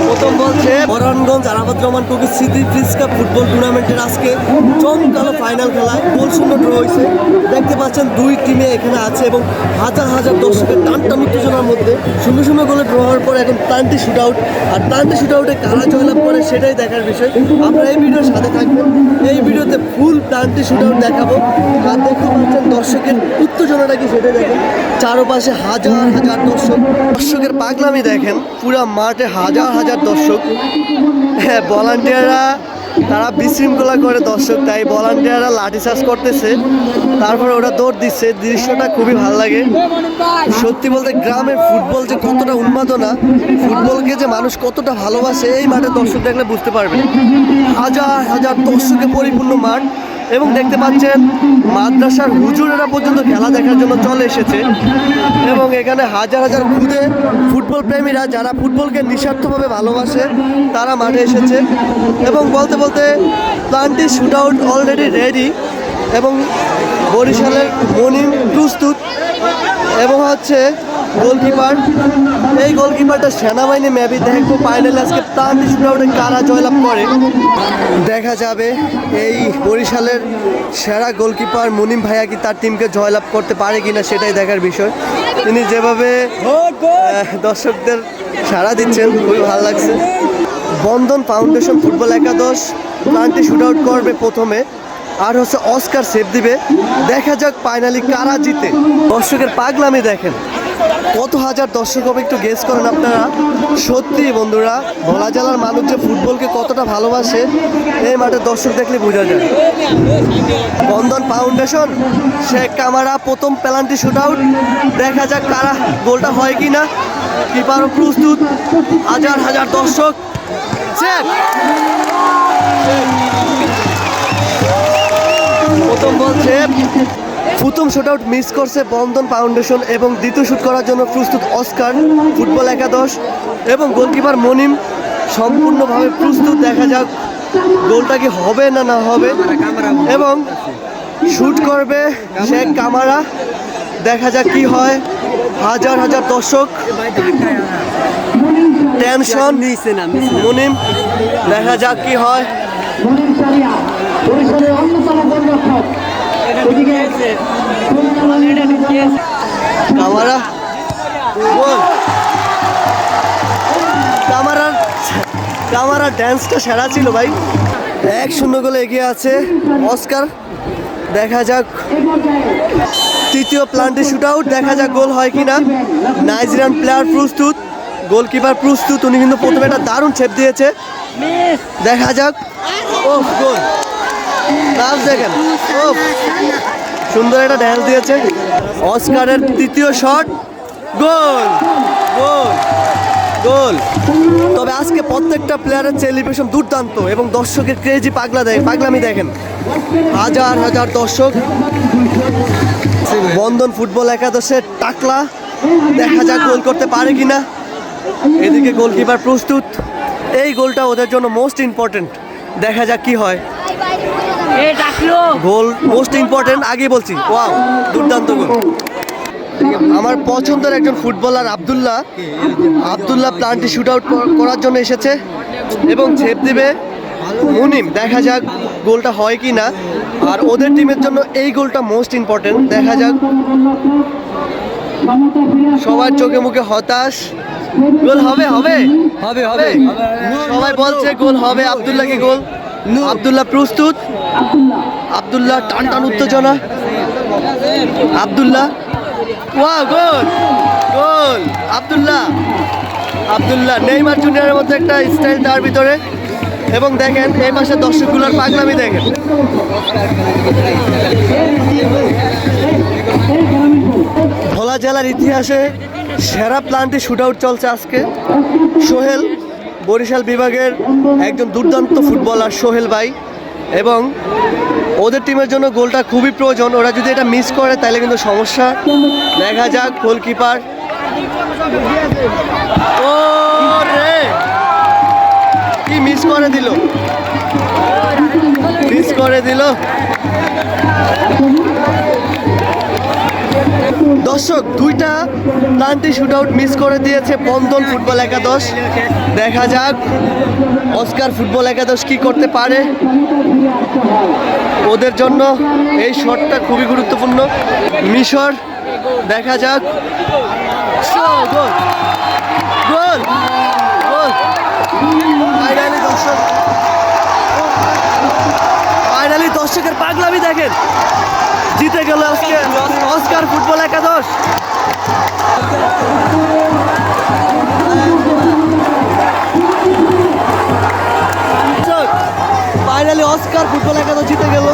প্রথম বলছে বরানগঞ্জ আরাফাত রহমান কোকি স্মৃতি ফ্রিজ কাপ ফুটবল টুর্নামেন্টের আজকে চমকালো ফাইনাল খেলায় গোল শূন্য ড্র হয়েছে। দেখতে পাচ্ছেন দুই টিমে এখানে আছে এবং হাজার হাজার দর্শকের টান উত্তেজনার মধ্যে সুন্দর সুন্দর গোলে ড্র হওয়ার পর এখন প্লান্টি শুট আউট, আর প্লান্টি শুট আউটে কারা জয়লাভ করে সেটাই দেখার বিষয়। আপনারা এই ভিডিওর সাথে থাকবেন, এই ভিডিওতে ফুল প্লান্টি শুট আউট দেখাবো। আর দেখতে পাচ্ছেন দর্শকের উত্তেজনাটা কি সেটাই দেখেন, চারপাশে হাজার হাজার দর্শকের পাগলামি দেখেন, পুরা মাঠে হাজার হাজার দর্শক। হ্যাঁ, ভলান্টিয়াররা তারা বিশৃঙ্খলা করে দর্শক, তাই ভলান্টিয়াররা লাঠিচার্জ করতেছে, তারপরে ওরা দৌড় দিচ্ছে। দৃশ্যটা খুবই ভালো লাগে। সত্যি বলতে গ্রামের ফুটবল যে কতটা উন্মাদনা, ফুটবলকে যে মানুষ কতটা ভালোবাসে এই মাঠে দর্শক দেখলে বুঝতে পারবেন। হাজার হাজার দর্শকে পরিপূর্ণ মাঠ এবং দেখতে পাচ্ছেন মাদ্রাসার হুজুরেরা পর্যন্ত খেলা দেখার জন্য চলে এসেছে এবং এখানে হাজার হাজার খুদে ফুটবল প্রেমীরা যারা ফুটবলকে নিঃস্বার্থভাবে ভালোবাসে তারা মাঠে এসেছে এবং বলতে বলতে plenty shoot out already ready এবং বরিশালের মনিম প্রস্তুত এবং হচ্ছে গোলকিপার, এই গোলকিপারটা সেনাবাহিনী মেবি দেখবো ফাইনালে আজকে প্লান্টি শুট আউটে কারা জয়লাভ করে দেখা যাবে। এই বরিশালের সেরা গোলকিপার মুনিম ভাইয়া কি তার টিমকে জয়লাভ করতে পারে কিনা সেটাই দেখার বিষয়। তিনি যেভাবে দর্শকদের সাড়া দিচ্ছেন খুবই ভালো লাগছে। বন্ধন ফাউন্ডেশন ফুটবল একাদশ প্লান্টি শুট আউট করবে প্রথমে, আর হচ্ছে অস্কার সেভ দিবে। দেখা যাক ফাইনালি কারা জিতে। দর্শকের পাগলামি দেখেন, কত হাজার দর্শক হবে একটু গেস করেন আপনারা। সত্যি বন্ধুরা, ভোলা জেলার মানুষ যে ফুটবলকে কতটা ভালোবাসে এই মাঠে দর্শক দেখলে বোঝা যায়। বন্ধন ফাউন্ডেশন শেখ কামারা প্রথম পেনাল্টি শুট আউট, দেখা যাক কারা গোলটা হয় কি না। কিপারও প্রস্তুত, হাজার হাজার দর্শক। প্রথম বলছে প্রথম শুট আউট মিস করছে বন্ধন ফাউন্ডেশন এবং দ্বিতীয় শুট করার জন্য প্রস্তুত অস্কার ফুটবল একাদশ এবং গোলকিপার মনিম সম্পূর্ণভাবে প্রস্তুত। দেখা যাক গোলটা কি হবে না না হবে এবং শুট করবে শেখ কামারা, দেখা যাক কি হয়। হাজার হাজার দর্শক, টেনশন মনিম, দেখা যাক কি হয়। কামারা কামারা ড্যান্সটা সেরা ছিল ভাই। 1-0 গোলে এগিয়ে আছে অস্কার। দেখা যাক তৃতীয় প্লান্টি শুট আউট, দেখা যাক গোল হয় কিনা। নাইজেরিয়ান প্লেয়ার প্রস্তুত, গোলকিপার প্রস্তুত, উনি কিন্তু প্রথমে একটা দারুণ ছেপ দিয়েছে। দেখা যাক। ও গোল, দেখেন ও সুন্দর একটা ড্যান্স দিয়েছে। অস্কারের তৃতীয় শট, গোল গোল গোল। তবে আজকে প্রত্যেকটা প্লেয়ারের সেলিব্রেশন দুর্দান্ত এবং দর্শকের ক্রেজি পাগলামি দেখেন, হাজার হাজার দর্শক। বন্ধন ফুটবল একাদশের টাকলা, দেখা যাক গোল করতে পারে কিনা। এদিকে গোলকিপার প্রস্তুত, এই গোলটা ওদের জন্য মোস্ট ইম্পর্টেন্ট। দেখা যাক কি হয়। গোল মোস্ট ইম্পর্টেন্ট, আগে বলছি। ওয়াও, দুর্দান্ত গোল। আমার পছন্দের একজন footballer Abdullah plenty shoot out করার জন্য এসেছে এবং ছেপ দিবে মুনিম। দেখা যাক গোলটা হয় কি না। আর ওদের টিমের জন্য এই গোলটা মোস্ট ইম্পর্টেন্ট। দেখা যাক, সবার চোখে মুখে হতাশ। গোল হবে হবে হবে হবে, সবাই বলছে গোল হবে। আব্দুল্লাহ কি গোল? আব্দুল্লাহ প্রস্তুত, আব্দুল্লাহ টান উত্তেজনা। আব্দুল্লাহ, ওয়া গোল গোল। আব্দুল্লাহ নেইমার জুনিয়রের মধ্যে একটা স্টাইল তার ভিতরে। এবং দেখেন এই পাশে দর্শকগুলোর পাগলামি দেখেন। ভোলা জেলার ইতিহাসে সেরা প্লান্টি শুট আউট চলছে আজকে। সোহেল, বরিশাল বিভাগের একজন দুর্দান্ত ফুটবলার সোহেল ভাই, এবং ওদের টিমের জন্য গোলটা খুবই প্রয়োজন। ওরা যদি এটা মিস করে তাহলে কিন্তু সমস্যা। দেখা যাক গোলকিপার, ও রে কি মিস করে দিল। দর্শক দুইটা প্লান্টি শুটআউট মিস করে দিয়েছে বন্ধন ফুটবল একাদশ। দেখা যাক অস্কার ফুটবল একাদশ কি করতে পারে। ওদের জন্য এই শটটা খুবই গুরুত্বপূর্ণ। মিশর, দেখা যাক। গোল গোল গোল। ফাইনালি দর্শক, ফাইনালি দর্শকের পাগলামি দেখেন, জিতে গেল আজকে অস্কার ফুটবল একাদশ। ফাইনালি অস্কার ফুটবল একাদশ জিতে গেল।